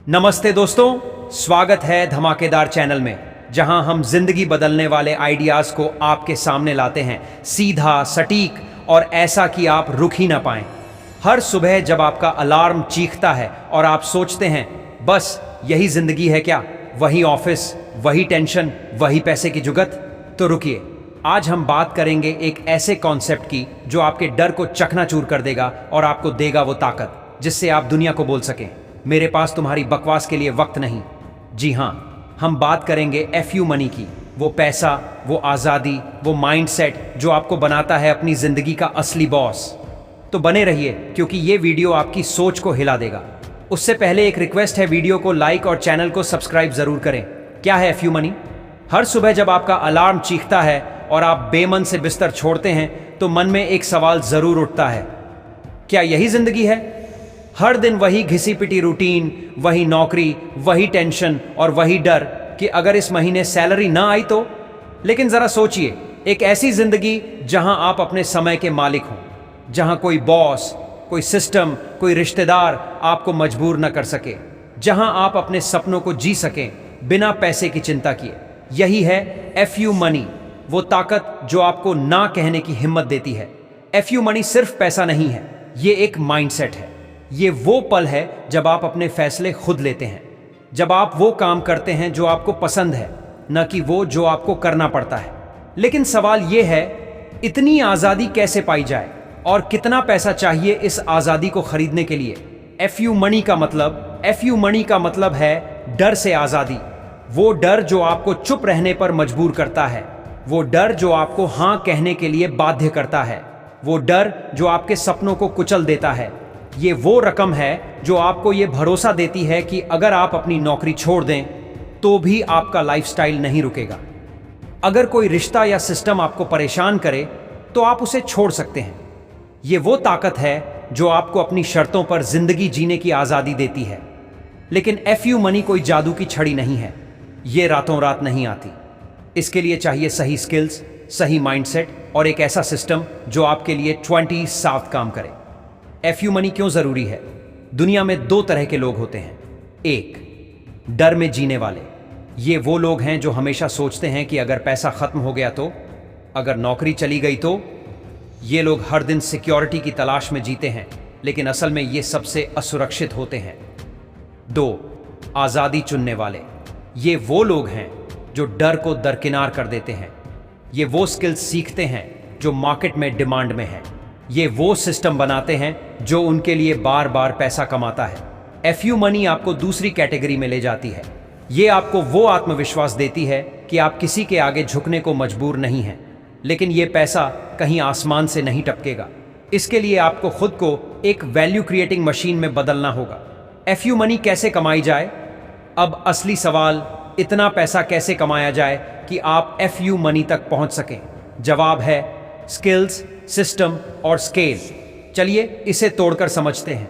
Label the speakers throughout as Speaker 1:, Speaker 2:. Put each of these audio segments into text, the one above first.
Speaker 1: नमस्ते दोस्तों, स्वागत है धमाकेदार चैनल में, जहां हम जिंदगी बदलने वाले आइडियाज को आपके सामने लाते हैं, सीधा, सटीक और ऐसा कि आप रुक ही ना पाएं। हर सुबह जब आपका अलार्म चीखता है और आप सोचते हैं बस यही जिंदगी है क्या, वही ऑफिस, वही टेंशन, वही पैसे की जुगत, तो रुकिए। आज हम बात करेंगे एक ऐसे कॉन्सेप्ट की जो आपके डर को चकनाचूर कर देगा और आपको देगा वो ताकत जिससे आप दुनिया को बोल सकें, मेरे पास तुम्हारी बकवास के लिए वक्त नहीं। जी हाँ, हम बात करेंगे FU मनी की, वो पैसा, वो आज़ादी, वो माइंडसेट जो आपको बनाता है अपनी ज़िंदगी का असली बॉस। तो बने रहिए क्योंकि ये वीडियो आपकी सोच को हिला देगा। उससे पहले एक रिक्वेस्ट है, वीडियो को लाइक और चैनल को सब्सक्राइब ज़रूर करें। क्या है FU मनी? हर सुबह जब आपका अलार्म चीखता है और आप बेमन से बिस्तर छोड़ते हैं तो मन में एक सवाल ज़रूर उठता है, क्या यही ज़िंदगी है? हर दिन वही घिसी पिटी रूटीन, वही नौकरी, वही टेंशन और वही डर कि अगर इस महीने सैलरी ना आई तो। लेकिन जरा सोचिए, एक ऐसी जिंदगी जहां आप अपने समय के मालिक हों, जहां कोई बॉस, कोई सिस्टम, कोई रिश्तेदार आपको मजबूर न कर सके, जहां आप अपने सपनों को जी सकें बिना पैसे की चिंता किए। यही है FU मनी, वो ताकत जो आपको ना कहने की हिम्मत देती है। FU मनी सिर्फ पैसा नहीं है, ये एक माइंडसेट है। ये वो पल है जब आप अपने फैसले खुद लेते हैं, जब आप वो काम करते हैं जो आपको पसंद है, न कि वो जो आपको करना पड़ता है। लेकिन सवाल ये है, इतनी आज़ादी कैसे पाई जाए और कितना पैसा चाहिए इस आज़ादी को खरीदने के लिए? FU मनी का मतलब है डर से आज़ादी। वो डर जो आपको चुप रहने पर मजबूर करता है, वो डर जो आपको हाँ कहने के लिए बाध्य करता है, वो डर जो आपके सपनों को कुचल देता है। ये वो रकम है जो आपको ये भरोसा देती है कि अगर आप अपनी नौकरी छोड़ दें तो भी आपका लाइफस्टाइल नहीं रुकेगा। अगर कोई रिश्ता या सिस्टम आपको परेशान करे तो आप उसे छोड़ सकते हैं। ये वो ताकत है जो आपको अपनी शर्तों पर जिंदगी जीने की आज़ादी देती है। लेकिन FU मनी कोई जादू की छड़ी नहीं है, ये रातों रात नहीं आती। इसके लिए चाहिए सही स्किल्स, सही माइंडसेट और एक ऐसा सिस्टम जो आपके लिए 24/7 काम करे। FU मनी क्यों जरूरी है? दुनिया में दो तरह के लोग होते हैं। एक, डर में जीने वाले। ये वो लोग हैं जो हमेशा सोचते हैं कि अगर पैसा खत्म हो गया तो, अगर नौकरी चली गई तो। ये लोग हर दिन सिक्योरिटी की तलाश में जीते हैं, लेकिन असल में ये सबसे असुरक्षित होते हैं। दो, आज़ादी चुनने वाले। ये वो लोग हैं जो डर को दरकिनार कर देते हैं। ये वो स्किल्स सीखते हैं जो मार्केट में डिमांड में है। ये वो सिस्टम बनाते हैं जो उनके लिए बार बार पैसा कमाता है। FU मनी आपको दूसरी कैटेगरी में ले जाती है। ये आपको वो आत्मविश्वास देती है कि आप किसी के आगे झुकने को मजबूर नहीं हैं, लेकिन ये पैसा कहीं आसमान से नहीं टपकेगा। इसके लिए आपको खुद को एक वैल्यू क्रिएटिंग मशीन में बदलना होगा। FU मनी कैसे कमाई जाए? अब असली सवाल, इतना पैसा कैसे कमाया जाए कि आप FU मनी तक पहुंच सकें? जवाब है स्किल्स, सिस्टम और स्केल। चलिए इसे तोड़कर समझते हैं।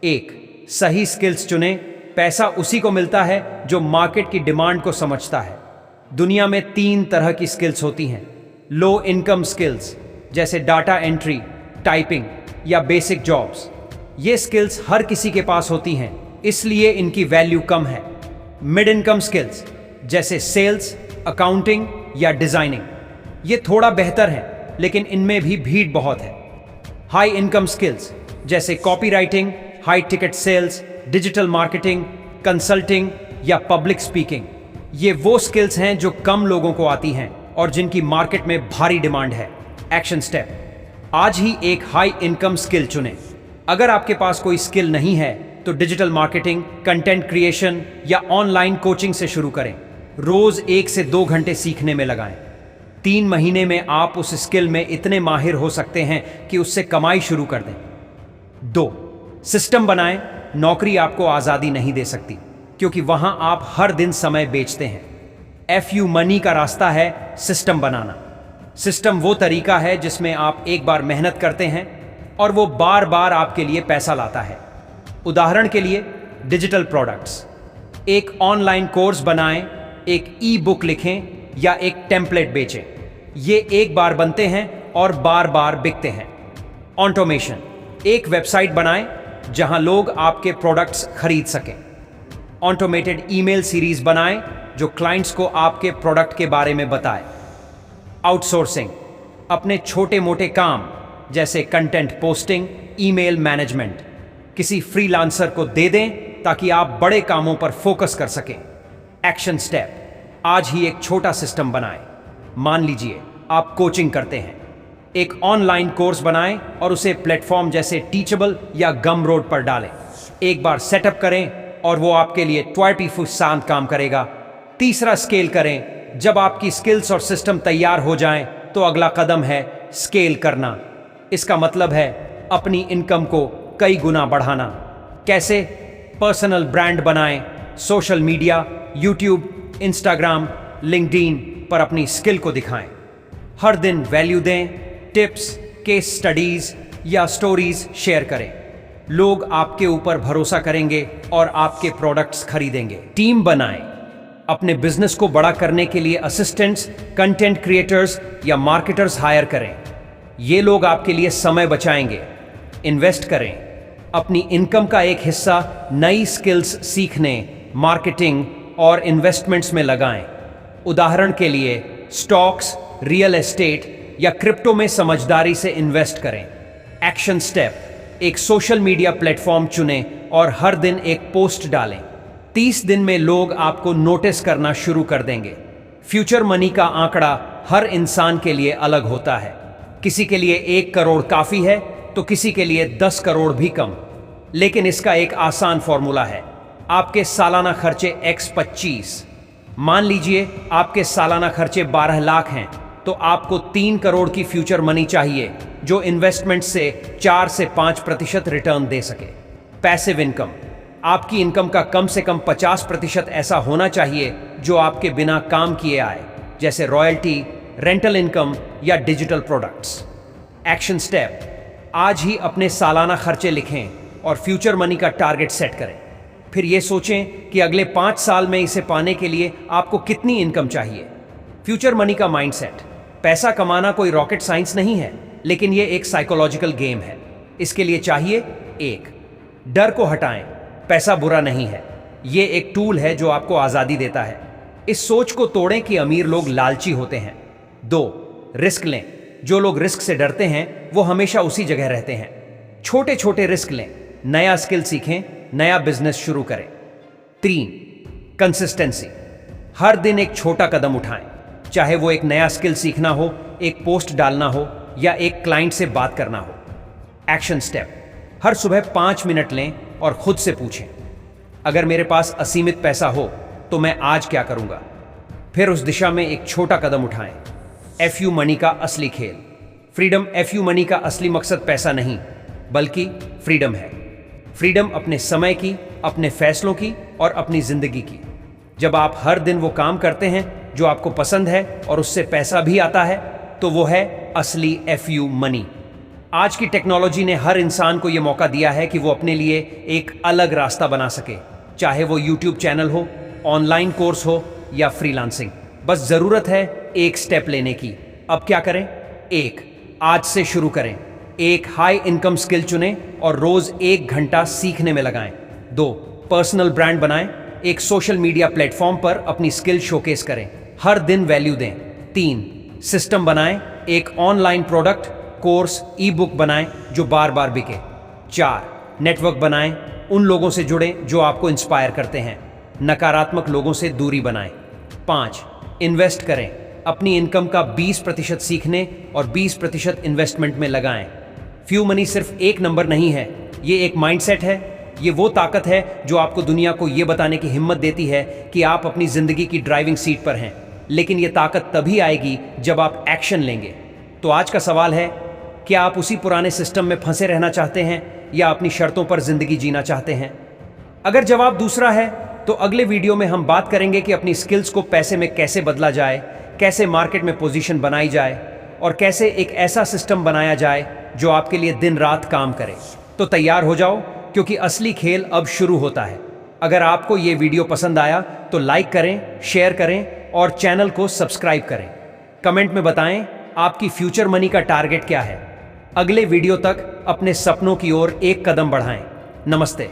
Speaker 1: एक, सही स्किल्स चुनें। पैसा उसी को मिलता है जो मार्केट की डिमांड को समझता है। दुनिया में 3 तरह की स्किल्स होती हैं। लो इनकम स्किल्स जैसे डाटा एंट्री, टाइपिंग या बेसिक जॉब्स। ये स्किल्स हर किसी के पास होती हैं, इसलिए इनकी वैल्यू कम है। मिड इनकम स्किल्स जैसे सेल्स, अकाउंटिंग या डिजाइनिंग, ये थोड़ा बेहतर है लेकिन इनमें भी भीड़ बहुत है। हाई इनकम स्किल्स जैसे copywriting, high ticket sales, digital marketing, consulting या पब्लिक स्पीकिंग, ये वो स्किल्स हैं जो कम लोगों को आती हैं और जिनकी मार्केट में भारी डिमांड है। एक्शन स्टेप, आज ही एक हाई इनकम स्किल चुनें। अगर आपके पास कोई स्किल नहीं है तो डिजिटल मार्केटिंग, कंटेंट क्रिएशन या ऑनलाइन कोचिंग से शुरू करें। रोज 1 से 2 घंटे सीखने में लगाएं। 3 महीने में आप उस स्किल में इतने माहिर हो सकते हैं कि उससे कमाई शुरू कर दें। 2, सिस्टम बनाएं। नौकरी आपको आज़ादी नहीं दे सकती क्योंकि वहां आप हर दिन समय बेचते हैं। FU मनी का रास्ता है सिस्टम बनाना। सिस्टम वो तरीका है जिसमें आप एक बार मेहनत करते हैं और वो बार बार आपके लिए पैसा लाता है। उदाहरण के लिए डिजिटल प्रोडक्ट्स। एक ऑनलाइन कोर्स बनाएं, एक ई-बुक लिखें या एक टेम्पलेट बेचें। ये एक बार बनते हैं और बार बार बिकते हैं। ऑटोमेशन, एक वेबसाइट बनाएं जहां लोग आपके प्रोडक्ट्स खरीद सकें। ऑटोमेटेड ईमेल सीरीज बनाएं जो क्लाइंट्स को आपके प्रोडक्ट के बारे में बताए। आउटसोर्सिंग, अपने छोटे मोटे काम जैसे कंटेंट पोस्टिंग, ईमेल मैनेजमेंट किसी फ्रीलांसर को दे दें ताकि आप बड़े कामों पर फोकस कर सकें। एक्शन स्टेप, आज ही एक छोटा सिस्टम बनाएं। मान लीजिए आप कोचिंग करते हैं, एक ऑनलाइन कोर्स बनाएं और उसे प्लेटफॉर्म जैसे टीचेबल या गमरोड पर डालें। एक बार सेटअप करें और वो आपके लिए 24/7 काम करेगा। तीसरा, स्केल करें। जब आपकी स्किल्स और सिस्टम तैयार हो जाएं तो अगला कदम है स्केल करना। इसका मतलब है अपनी इनकम को कई गुना बढ़ाना। कैसे? पर्सनल ब्रांड बनाएं, social media, YouTube, Instagram, LinkedIn पर अपनी स्किल को दिखाएं। हर दिन वैल्यू दें, टिप्स, केस स्टडीज या स्टोरीज शेयर करें। लोग आपके ऊपर भरोसा करेंगे और आपके प्रोडक्ट्स खरीदेंगे। टीम बनाएं, अपने बिजनेस को बड़ा करने के लिए असिस्टेंट्स, कंटेंट क्रिएटर्स या मार्केटर्स हायर करें। ये लोग आपके लिए समय बचाएंगे। इन्वेस्ट करें, अपनी इनकम का एक हिस्सा नई स्किल्स सीखने, मार्केटिंग और इन्वेस्टमेंट्स में लगाएं। उदाहरण के लिए स्टॉक्स, रियल एस्टेट या क्रिप्टो में समझदारी से इन्वेस्ट करें। एक्शन स्टेप, एक सोशल मीडिया प्लेटफॉर्म चुनें और हर दिन एक पोस्ट डालें। 30 दिन में लोग आपको नोटिस करना शुरू कर देंगे। फ्यूचर मनी का आंकड़ा हर इंसान के लिए अलग होता है। किसी के लिए 1 करोड़ काफी है तो किसी के लिए 10 करोड़ भी कम। लेकिन इसका एक आसान फॉर्मूला है। आपके सालाना खर्चे x25। मान लीजिए आपके सालाना खर्चे 12 लाख हैं तो आपको 3 करोड़ की फ्यूचर मनी चाहिए जो इन्वेस्टमेंट से 4 से 5% रिटर्न दे सके। पैसिव इनकम, आपकी इनकम का कम से कम 50% ऐसा होना चाहिए जो आपके बिना काम किए आए, जैसे रॉयल्टी, रेंटल इनकम या डिजिटल प्रोडक्ट्स। एक्शन स्टेप, आज ही अपने सालाना खर्चे लिखें और फ्यूचर मनी का टारगेट सेट करें। फिर ये सोचें कि अगले 5 साल में इसे पाने के लिए आपको कितनी इनकम चाहिए। फ्यूचर मनी का माइंडसेट, पैसा कमाना कोई रॉकेट साइंस नहीं है, लेकिन ये एक साइकोलॉजिकल गेम है। इसके लिए चाहिए 1, डर को हटाएं, पैसा बुरा नहीं है, ये एक टूल है जो आपको आज़ादी देता है। इस सोच को तोड़ें कि अमीर लोग लालची होते हैं। 2, रिस्क लें, जो लोग रिस्क से डरते हैं वो हमेशा उसी जगह रहते हैं। छोटे छोटे रिस्क लें, नया स्किल सीखें, नया बिजनेस शुरू करें। 3, कंसिस्टेंसी, हर दिन एक छोटा कदम उठाएं, चाहे वो एक नया स्किल सीखना हो, एक पोस्ट डालना हो या एक क्लाइंट से बात करना हो। एक्शन स्टेप, हर सुबह 5 मिनट लें और खुद से पूछें, अगर मेरे पास असीमित पैसा हो तो मैं आज क्या करूंगा। फिर उस दिशा में एक छोटा कदम उठाएं। FU मनी का असली खेल, फ्रीडम। FU मनी का असली मकसद पैसा नहीं बल्कि फ्रीडम है। फ्रीडम अपने समय की, अपने फैसलों की और अपनी जिंदगी की। जब आप हर दिन वो काम करते हैं जो आपको पसंद है और उससे पैसा भी आता है तो वो है असली FU मनी। आज की टेक्नोलॉजी ने हर इंसान को ये मौका दिया है कि वो अपने लिए एक अलग रास्ता बना सके, चाहे वो यूट्यूब चैनल हो, ऑनलाइन कोर्स हो या फ्रीलांसिंग। बस ज़रूरत है एक स्टेप लेने की। अब क्या करें? 1, आज से शुरू करें। एक हाई इनकम स्किल चुनें और रोज 1 घंटा सीखने में लगाएं। 2, पर्सनल ब्रांड बनाएं, एक सोशल मीडिया प्लेटफॉर्म पर अपनी स्किल शोकेस करें, हर दिन वैल्यू दें। 3, सिस्टम बनाएं, एक ऑनलाइन प्रोडक्ट, कोर्स, ई बुक बनाएं जो बार बार बिके। 4, नेटवर्क बनाएं, उन लोगों से जुड़ें जो आपको इंस्पायर करते हैं, नकारात्मक लोगों से दूरी बनाएं। 5, इन्वेस्ट करें, अपनी इनकम का 20% सीखने और 20% इन्वेस्टमेंट में लगाएं। फ्यू मनी सिर्फ एक नंबर नहीं है, ये एक माइंडसेट है। ये वो ताकत है जो आपको दुनिया को ये बताने की हिम्मत देती है कि आप अपनी ज़िंदगी की ड्राइविंग सीट पर हैं। लेकिन ये ताकत तभी आएगी जब आप एक्शन लेंगे। तो आज का सवाल है, क्या आप उसी पुराने सिस्टम में फंसे रहना चाहते हैं या अपनी शर्तों पर ज़िंदगी जीना चाहते हैं? अगर जवाब दूसरा है तो अगले वीडियो में हम बात करेंगे कि अपनी स्किल्स को पैसे में कैसे बदला जाए, कैसे मार्केट में पोजीशन बनाई जाए और कैसे एक ऐसा सिस्टम बनाया जाए जो आपके लिए दिन रात काम करे। तो तैयार हो जाओ, क्योंकि असली खेल अब शुरू होता है। अगर आपको ये वीडियो पसंद आया तो लाइक करें, शेयर करें और चैनल को सब्सक्राइब करें। कमेंट में बताएं आपकी फ्यूचर मनी का टारगेट क्या है। अगले वीडियो तक अपने सपनों की ओर एक कदम बढ़ाएं। नमस्ते।